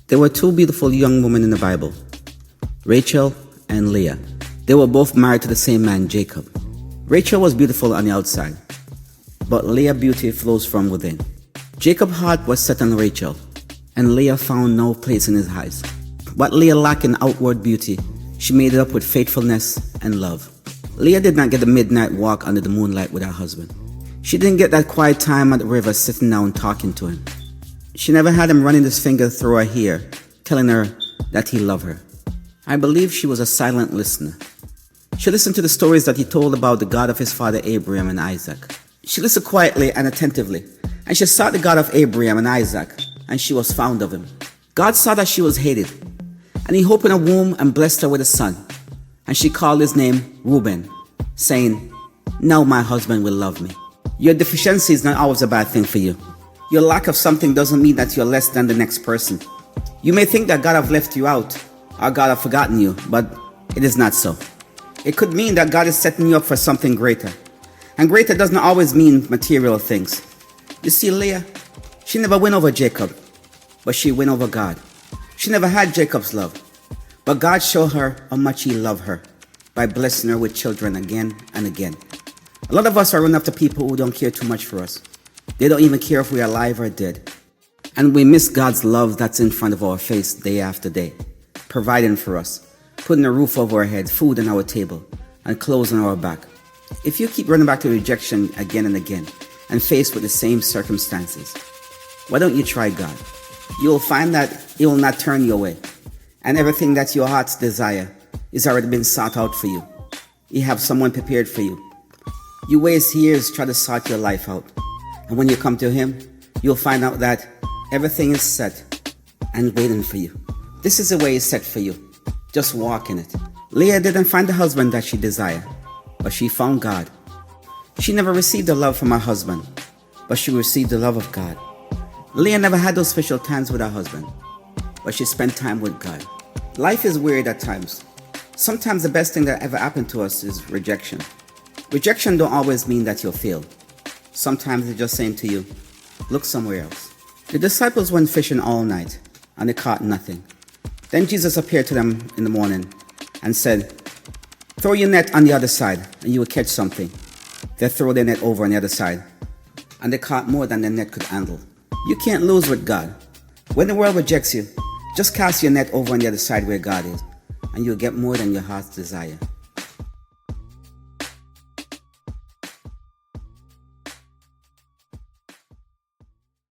There were two beautiful young women in the Bible, Rachel and Leah. They were both married to the same man, Jacob. Rachel was beautiful on the outside, but Leah's beauty flows from within. Jacob's heart was set on Rachel, and Leah found no place in his eyes. What Leah lacked in outward beauty, she made it up with faithfulness and love. Leah did not get the midnight walk under the moonlight with her husband. She didn't get that quiet time at the river sitting down talking to him. She never had him running his finger through her hair, telling her that he loved her. I believe she was a silent listener. She listened to the stories that he told about the God of his father Abraham and Isaac. She listened quietly and attentively, and she sought the God of Abraham and Isaac, and she was found of him. God saw that she was hated, and he opened her womb and blessed her with a son, and she called his name Reuben, saying, "Now my husband will love me." Your deficiency is not always a bad thing for you. Your lack of something doesn't mean that you're less than the next person. You may think that God have left you out, or God have forgotten you, but it is not so. It could mean that God is setting you up for something greater. And greater doesn't always mean material things. You see, Leah, she never went over Jacob, but she went over God. She never had Jacob's love, but God showed her how much he loved her by blessing her with children again and again. A lot of us are running after people who don't care too much for us. They don't even care if we are alive or dead. And we miss God's love that's in front of our face day after day, providing for us, putting a roof over our head, food on our table, and clothes on our back. If you keep running back to rejection again and again, and faced with the same circumstances, why don't you try God? You will find that he will not turn you away, and everything that your heart's desire is already been sought out for you. You have someone prepared for you. You waste years trying to sort your life out, and when you come to him, you'll find out that everything is set and waiting for you. This is the way it's set for you. Just walk in it. Leah didn't find the husband that she desired, but she found God. She never received the love from her husband, but she received the love of God. Leah never had those special times with her husband, but she spent time with God. Life is weird at times. Sometimes the best thing that ever happened to us is rejection. Rejection don't always mean that you'll fail. Sometimes it's just saying to you, look somewhere else. The disciples went fishing all night, and they caught nothing. Then Jesus appeared to them in the morning and said, "Throw your net on the other side, and you will catch something." They threw their net over on the other side, and they caught more than their net could handle. You can't lose with God. When the world rejects you, just cast your net over on the other side where God is, and you'll get more than your heart's desire.